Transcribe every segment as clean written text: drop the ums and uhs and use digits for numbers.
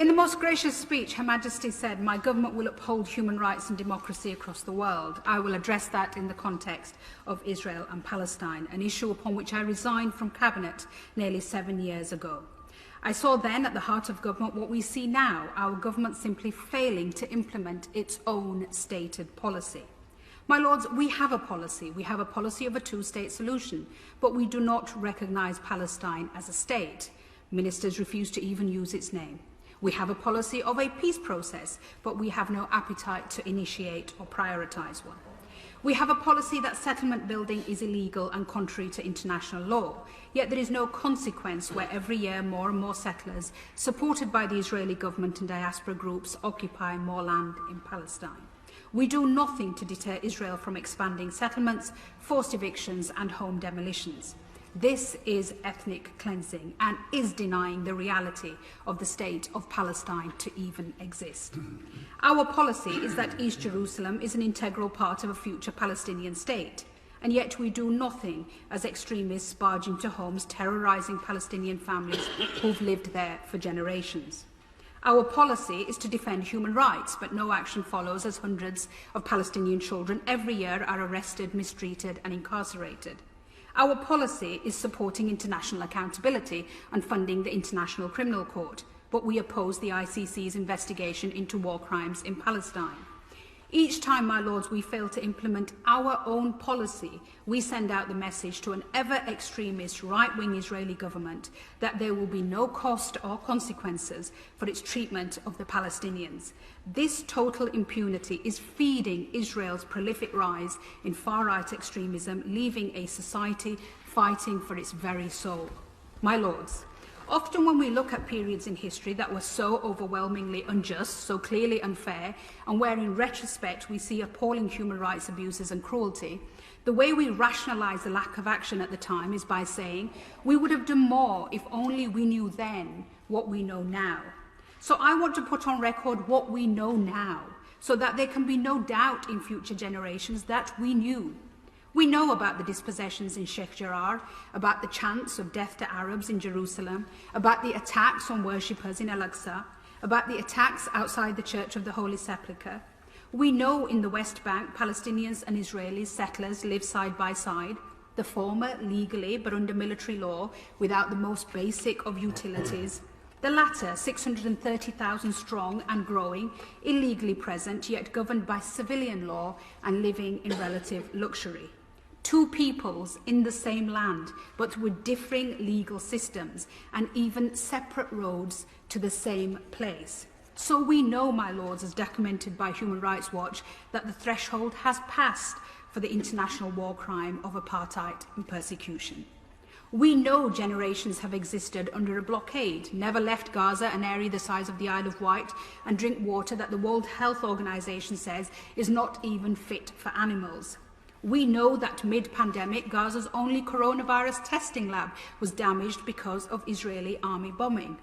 In the most gracious speech, Her Majesty said, "My government will uphold human rights and democracy across the world." I will address that in the context of Israel and Palestine, an issue upon which I resigned from Cabinet nearly 7 years ago. I saw then at the heart of government what we see now, our government simply failing to implement its own stated policy. My Lords, we have a policy. We have a policy of a two-state solution, but we do not recognise Palestine as a state. Ministers refuse to even use its name. We have a policy of a peace process, but we have no appetite to initiate or prioritise one. We have a policy that settlement building is illegal and contrary to international law, yet there is no consequence where every year more and more settlers, supported by the Israeli government and diaspora groups, occupy more land in Palestine. We do nothing to deter Israel from expanding settlements, forced evictions and home demolitions. This is ethnic cleansing and is denying the reality of the state of Palestine to even exist. Our policy is that East Jerusalem is an integral part of a future Palestinian state, and yet we do nothing as extremists barge into homes terrorising Palestinian families who've lived there for generations. Our policy is to defend human rights, but no action follows as hundreds of Palestinian children every year are arrested, mistreated and incarcerated. Our policy is supporting international accountability and funding the International Criminal Court, but we oppose the ICC's investigation into war crimes in Palestine. Each time, my Lords, we fail to implement our own policy, we send out the message to an ever-extremist right-wing Israeli government that there will be no cost or consequences for its treatment of the Palestinians. This total impunity is feeding Israel's prolific rise in far-right extremism, leaving a society fighting for its very soul. My Lords, often when we look at periods in history that were so overwhelmingly unjust, so clearly unfair, and where in retrospect we see appalling human rights abuses and cruelty, the way we rationalise the lack of action at the time is by saying we would have done more if only we knew then what we know now. So I want to put on record what we know now, so that there can be no doubt in future generations that we knew. We know about the dispossessions in Sheikh Jarrah, about the chants of death to Arabs in Jerusalem, about the attacks on worshippers in Al-Aqsa, about the attacks outside the Church of the Holy Sepulchre. We know in the West Bank, Palestinians and Israeli settlers live side by side, the former legally but under military law without the most basic of utilities, the latter 630,000 strong and growing, illegally present yet governed by civilian law and living in relative luxury. Two peoples in the same land, but with differing legal systems and even separate roads to the same place. So we know, my Lords, as documented by Human Rights Watch, that the threshold has passed for the international war crime of apartheid and persecution. We know generations have existed under a blockade, never left Gaza, an area the size of the Isle of Wight, and drink water that the World Health Organization says is not even fit for animals. We know that mid-pandemic, Gaza's only coronavirus testing lab was damaged because of Israeli army bombing.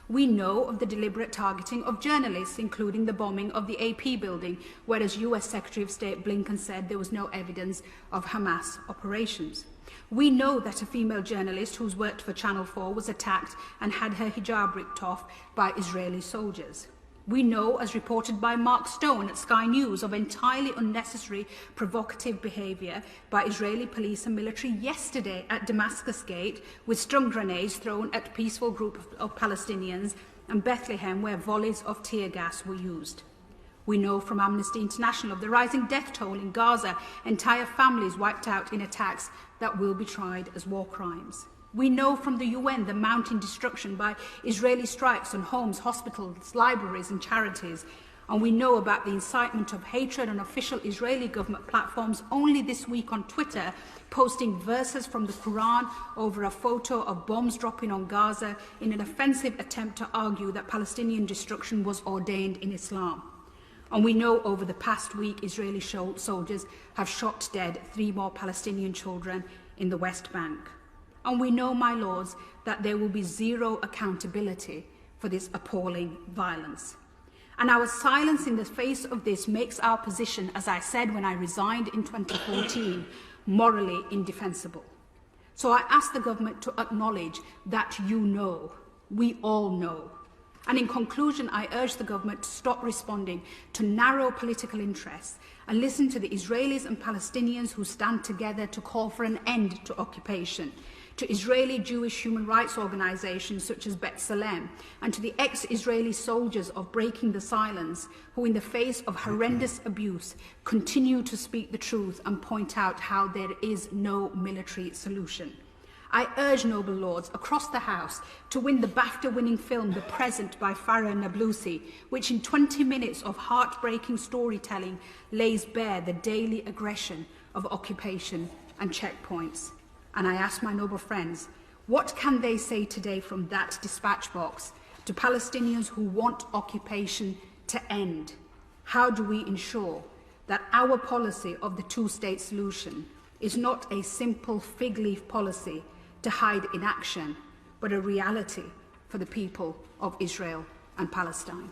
We know of the deliberate targeting of journalists, including the bombing of the AP building, whereas US Secretary of State Blinken said there was no evidence of Hamas operations. We know that a female journalist who's worked for Channel 4 was attacked and had her hijab ripped off by Israeli soldiers. We know, as reported by Mark Stone at Sky News, of entirely unnecessary provocative behaviour by Israeli police and military yesterday at Damascus Gate, with stun grenades thrown at a peaceful group of Palestinians, and Bethlehem, where volleys of tear gas were used. We know from Amnesty International of the rising death toll in Gaza, entire families wiped out in attacks that will be tried as war crimes. We know from the UN the mounting destruction by Israeli strikes on homes, hospitals, libraries and charities. And we know about the incitement of hatred on official Israeli government platforms only this week on Twitter, posting verses from the Quran over a photo of bombs dropping on Gaza in an offensive attempt to argue that Palestinian destruction was ordained in Islam. And we know over the past week Israeli soldiers have shot dead 3 more Palestinian children in the West Bank. And we know, my Lords, that there will be zero accountability for this appalling violence. And our silence in the face of this makes our position, as I said when I resigned in 2014, morally indefensible. So I ask the government to acknowledge that you know, we all know, And in conclusion, I urge the government to stop responding to narrow political interests and listen to the Israelis and Palestinians who stand together to call for an end to occupation, to Israeli Jewish human rights organisations such as B'Tselem, and to the ex-Israeli soldiers of Breaking the Silence, who in the face of horrendous abuse continue to speak the truth and point out how there is no military solution. I urge noble lords across the House to win the BAFTA-winning film The Present by Farah Nablusi, which in 20 minutes of heartbreaking storytelling lays bare the daily aggression of occupation and checkpoints. And I ask my noble friends, what can they say today from that dispatch box to Palestinians who want occupation to end? How do we ensure that our policy of the two-state solution is not a simple fig leaf policy to hide inaction, but a reality for the people of Israel and Palestine?